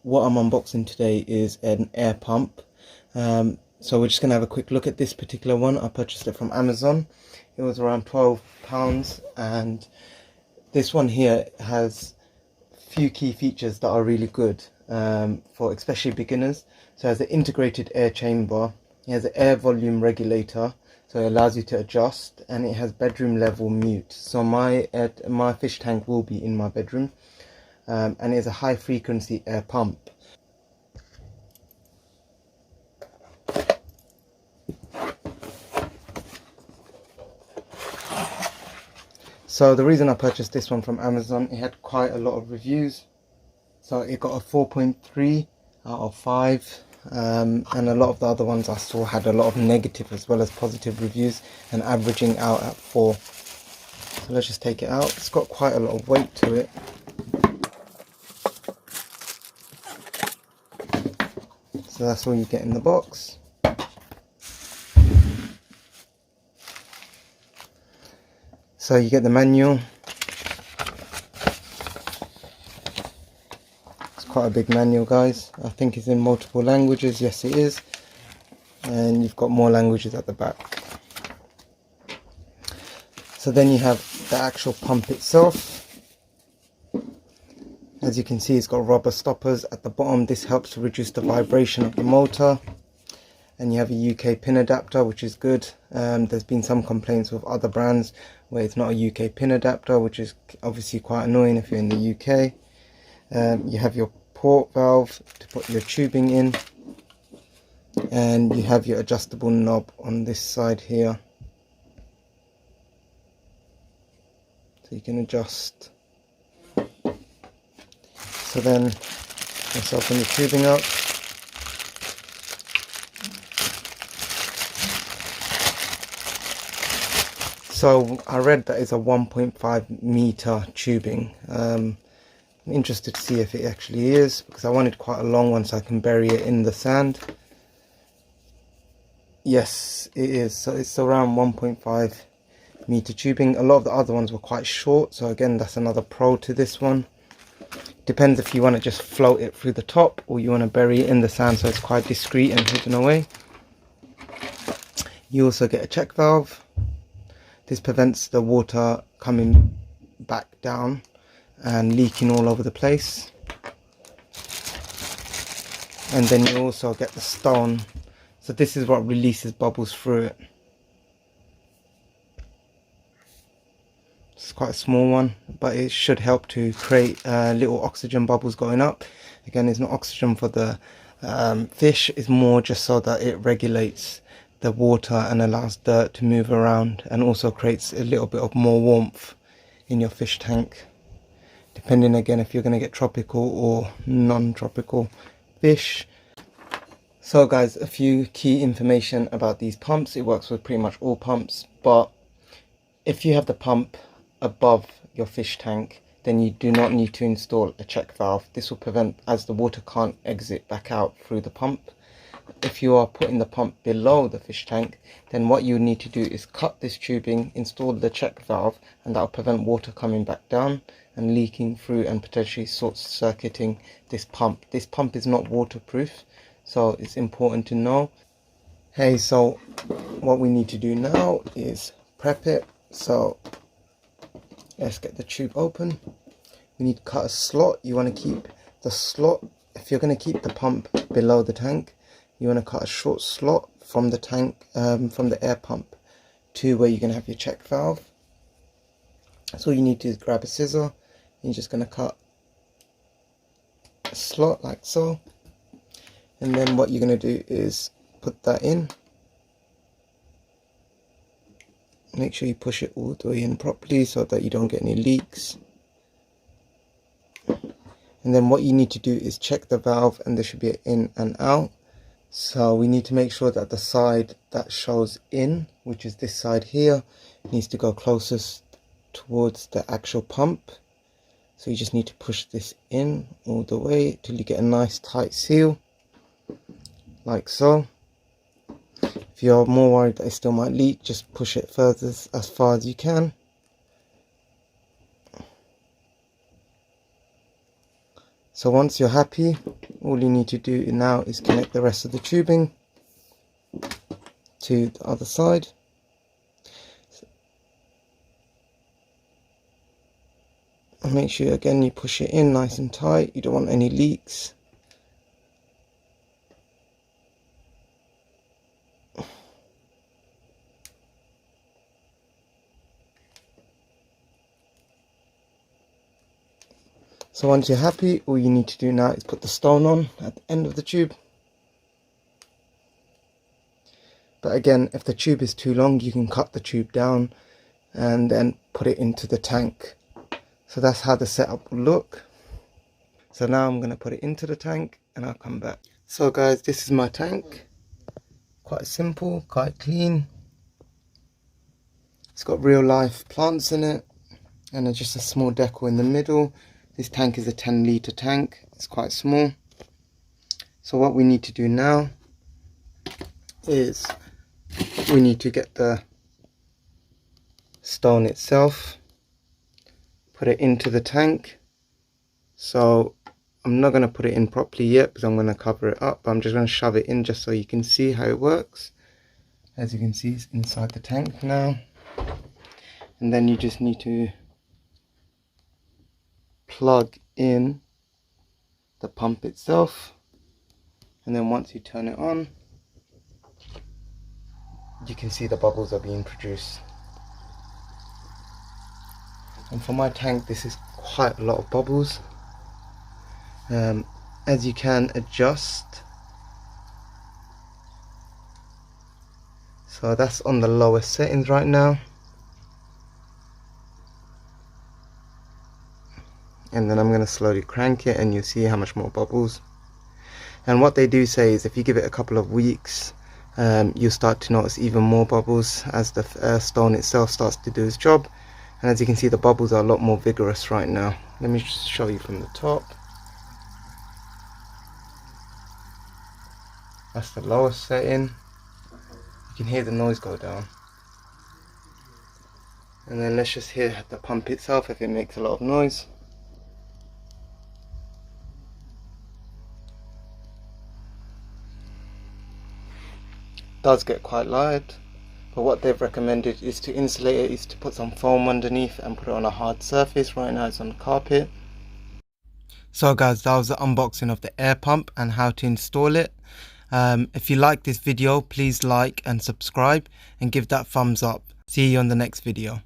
what I'm unboxing today is an air pump. So we're just going to have a quick look at this particular one. I purchased it from Amazon. It was around £12, and this one here has a few key features that are really good for especially beginners. So it has an integrated air chamber, it has an air volume regulator, so it allows you to adjust, and it has bedroom level mute. So my fish tank will be in my bedroom, and it is a high frequency air pump. So the reason I purchased this one from Amazon, it had quite a lot of reviews. So it got a 4.3 out of 5, and a lot of the other ones I saw had a lot of negative as well as positive reviews, and averaging out at 4. So let's just take it out. It's got quite a lot of weight to it. So that's all you get in the box. So you get the manual. It's quite a big manual, guys. I think it's in multiple languages. Yes, it is. And you've got more languages at the back. So then you have the actual pump itself. As you can see, it's got rubber stoppers at the bottom. This helps to reduce the vibration of the motor. And you have a UK pin adapter, which is good. There's been some complaints with other brands where it's not a UK pin adapter, which is obviously quite annoying if you're in the UK. You have your port valve to put your tubing in, and you have your adjustable knob on this side here, so you can adjust. So then let's open the tubing up. So I read that it's a 1.5 meter tubing. I'm interested to see if it actually is, because I wanted quite a long one so I can bury it in the sand. Yes, it is. So it's around 1.5 meter tubing. A lot of the other ones were quite short, so again, that's another pro to this one. Depends if you want to just float it through the top or you want to bury it in the sand, so it's quite discreet and hidden away. You also get a check valve. This prevents the water coming back down and leaking all over the place. And then you also get the stone. So this is what releases bubbles through it. It's quite a small one, but it should help to create little oxygen bubbles going up. Again, it's not oxygen for the fish, it's more just so that it regulates the water and allows dirt to move around, and also creates a little bit of more warmth in your fish tank, depending again if you're going to get tropical or non-tropical fish. So guys, a few key information about these pumps. It works with pretty much all pumps, but if you have the pump above your fish tank, then you do not need to install a check valve. This will prevent, as the water can't exit back out through the pump. If you are putting the pump below the fish tank, then what you need to do is cut this tubing, install the check valve, and that will prevent water coming back down and leaking through and potentially short-circuiting this pump. This pump is not waterproof, so it's important to know. Hey, so what we need to do now is prep it. So let's get the tube open. We need to cut a slot. You want to keep the slot, if you're going to keep the pump below the tank, you want to cut a short slot from the tank, from the air pump to where you're going to have your check valve. So all you need to do is grab a scissor, and you're just going to cut a slot like so. And then what you're going to do is put that in. Make sure you push it all the way in properly so that you don't get any leaks. And then what you need to do is check the valve, and there should be an in and out. So we need to make sure that the side that shows in, which is this side here, needs to go closest towards the actual pump. So you just need to push this in all the way till you get a nice tight seal, like so. If you're more worried that it still might leak, just push it further as far as you can. So once you're happy, all you need to do now is connect the rest of the tubing to the other side. And make sure again you push it in nice and tight, you don't want any leaks. So once you're happy, all you need to do now is put the stone on at the end of the tube. But again, if the tube is too long, you can cut the tube down and then put it into the tank. So that's how the setup will look. So now I'm going to put it into the tank and I'll come back. So guys, this is my tank. Quite simple, quite clean. It's got real life plants in it and just a small decal in the middle. This tank is a 10-litre tank. It's quite small. So what we need to do now is we need to get the stone itself, put it into the tank. So I'm not going to put it in properly yet because I'm going to cover it up. I'm just going to shove it in just so you can see how it works. As you can see, it's inside the tank now. And then you just need to plug in the pump itself. And then once you turn it on, you can see the bubbles are being produced. And for my tank, this is quite a lot of bubbles. As you can adjust. So that's on the lowest settings right now. And then I'm going to slowly crank it and you'll see how much more bubbles. And what they do say is if you give it a couple of weeks, you'll start to notice even more bubbles as the stone itself starts to do its job. And as you can see, the bubbles are a lot more vigorous right now. Let me just show you from the top. That's the lowest setting. You can hear the noise go down. And then let's just hear the pump itself if it makes a lot of noise. Does get quite loud, but what they've recommended is to insulate it, is to put some foam underneath and put it on a hard surface. Right now it's on the carpet. So guys, that was the unboxing of the air pump and how to install it. If you like this video, please like and subscribe and give that thumbs up. See you on the next video.